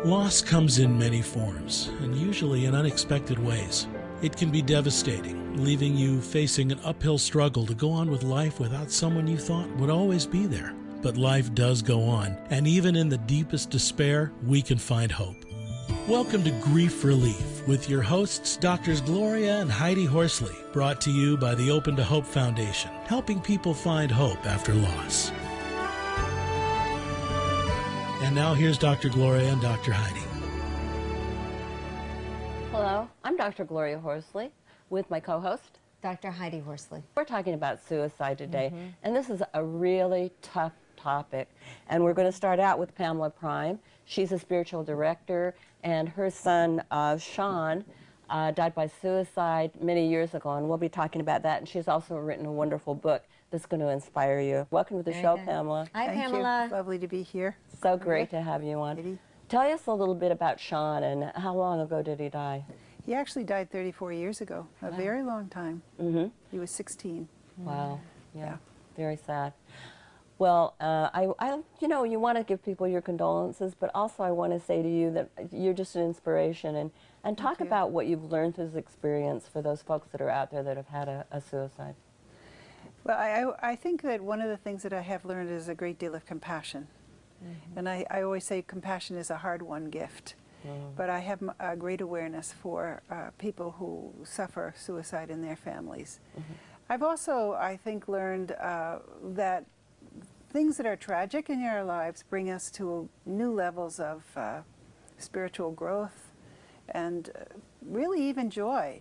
Loss comes in many forms, and usually in unexpected ways. It can be devastating, leaving you facing an uphill struggle to go on with life without someone you thought would always be there. But life does go on, and even in the deepest despair, we can find hope. Welcome to Grief Relief with your hosts, Drs. Gloria and Heidi Horsley, brought to you by the Open to Hope Foundation, helping people find hope after loss. And now here's Dr. Gloria and Dr. Heidi. Hello, I'm Dr. Gloria Horsley with my co-host, Dr. Heidi Horsley. We're talking about suicide today, and this is a really tough topic. And we're going to start out with Pamela Prime. She's a spiritual director, and her son, Sean, died by suicide many years ago, and we'll be talking about that. And she's also written a wonderful book that's going to inspire you. Welcome to the show, Pamela. Hi, Thank Pamela. You. Lovely to be here. So great to have you on. Heidi. Tell us a little bit about Sean, and how long ago did he die? He actually died 34 years ago, a very long time. He was 16. Wow. Yeah. Very sad. Well, you know, you want to give people your condolences, but also I want to say to you that you're just an inspiration, and talk about what you've learned through this experience for those folks that are out there that have had a suicide. Well, I think that one of the things that I have learned is a great deal of compassion. And I always say compassion is a hard-won gift. But I have a great awareness for people who suffer suicide in their families. I've also, I think, learned that things that are tragic in our lives bring us to new levels of spiritual growth and really even joy.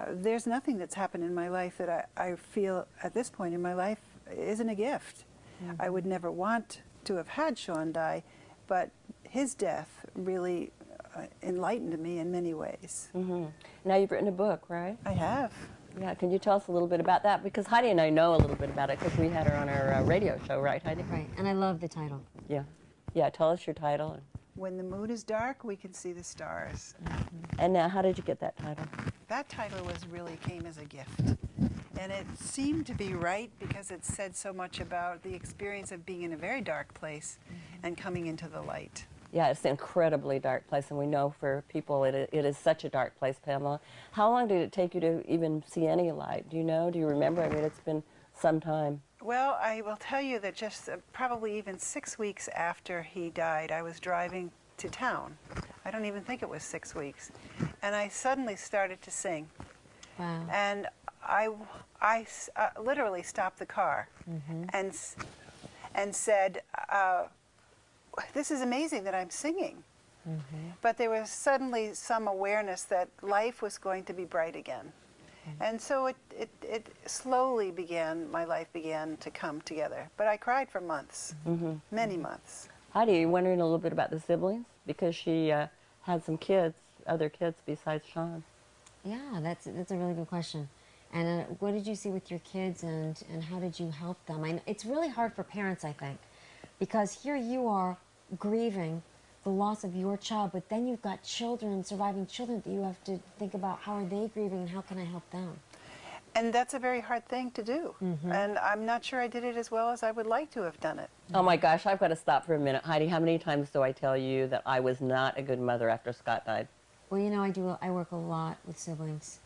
There's nothing that's happened in my life that I feel at this point in my life isn't a gift. I would never want to have had Sean die, but his death really enlightened me in many ways. Now you've written a book, right? I have. Yeah, can you tell us a little bit about that? Because Heidi and I know a little bit about it because we had her on our radio show, right, Heidi? Right, and I love the title. Yeah. Yeah, tell us your title. When the moon is dark, we can see the stars. And now, how did you get that title? That title really came as a gift. And it seemed to be right because it said so much about the experience of being in a very dark place and coming into the light. Yeah, it's an incredibly dark place, and we know for people it is such a dark place, Pamela. How long did it take you to even see any light? Do you know? Do you remember? I mean, it's been some time. Well, I will tell you that just probably even 6 weeks after he died, I was driving to town. I don't even think it was 6 weeks. And I suddenly started to sing. Wow. And I literally stopped the car and said, this is amazing that I'm singing. But there was suddenly some awareness that life was going to be bright again. And so it slowly my life began to come together. But I cried for months, many months. Heidi, you're wondering a little bit about the siblings? Because she had some kids, other kids besides Sean. Yeah, that's a really good question. And what did you see with your kids, and how did you help them? It's really hard for parents, I think, because here you are grieving the loss of your child, but then you've got children, surviving children, that you have to think about how are they grieving and how can I help them? And that's a very hard thing to do. And I'm not sure I did it as well as I would like to have done it. Oh my gosh, I've got to stop for a minute. Heidi, how many times do I tell you that I was not a good mother after Scott died? Well, you know, I work a lot with siblings,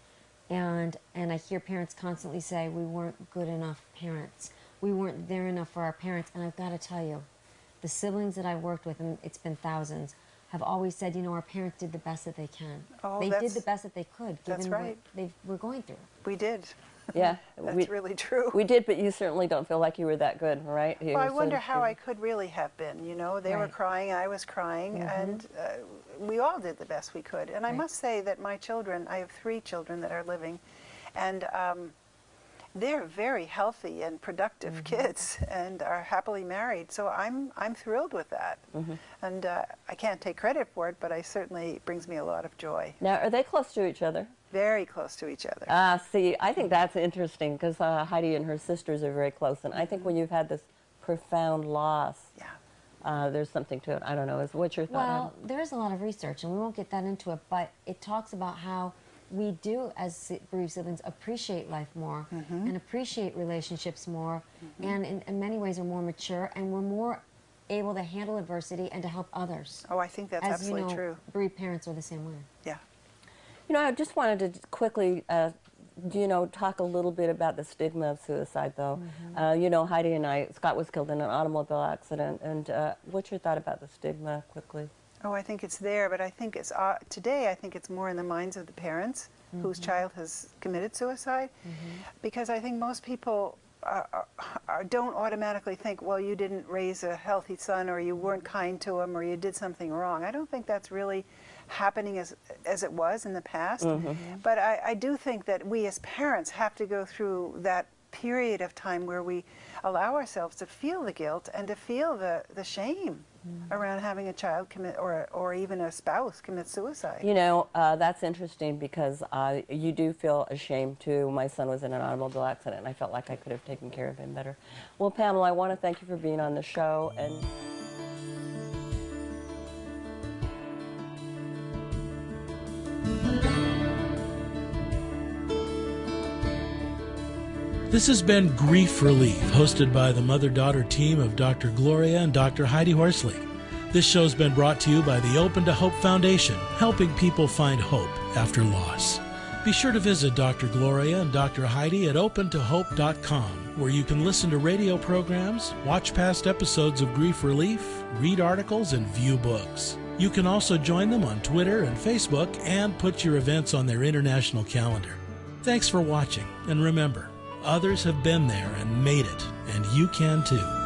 and I hear parents constantly say we weren't good enough parents. We weren't there enough for our parents, and I've got to tell you, the siblings that I worked with, and it's been thousands, have always said, you know, our parents did the best that they can. They did the best that they could, given what they were going through. We did. Yeah. That's really true. We did, but you certainly don't feel like you were that good, right? Well, I wonder how I could really have been, you know. They were crying, I was crying, and we all did the best we could. And I must say that my children, I have 3 children that are living, and they're very healthy and productive kids and are happily married. So I'm thrilled with that. And I can't take credit for it, but it brings me a lot of joy. Now, are they close to each other? Very close to each other. See, I think that's interesting because Heidi and her sisters are very close, and I think when you've had this profound loss, there's something to it. I don't know. What's your thought? Well, there's a lot of research, and we won't get that into it, but it talks about how we do, as bereaved siblings, appreciate life more and appreciate relationships more, and in many ways are more mature, and we're more able to handle adversity and to help others. Oh, I think that's As absolutely you know, true. bereaved parents are the same way. Yeah. You know, I just wanted to quickly, talk a little bit about the stigma of suicide, though. Heidi and Scott was killed in an automobile accident, and what's your thought about the stigma, quickly? Oh, I think it's there, but I think it's today. I think it's more in the minds of the parents whose child has committed suicide, because I think most people don't automatically think, well, you didn't raise a healthy son, or you weren't kind to him, or you did something wrong. I don't think that's really happening as it was in the past. But I do think that we as parents have to go through that period of time where we allow ourselves to feel the guilt and to feel the shame around having a child commit, or even a spouse commit suicide. You know, that's interesting, because you do feel ashamed too. My son was in an automobile accident, and I felt like I could have taken care of him better. Well, Pamela, I want to thank you for being on the show. And This has been Grief Relief, hosted by the mother-daughter team of Dr. Gloria and Dr. Heidi Horsley. This show's been brought to you by the Open to Hope Foundation, helping people find hope after loss. Be sure to visit Dr. Gloria and Dr. Heidi at opentohope.com, where you can listen to radio programs, watch past episodes of Grief Relief, read articles, and view books. You can also join them on Twitter and Facebook and put your events on their international calendar. Thanks for watching, and remember, others have been there and made it, and you can too.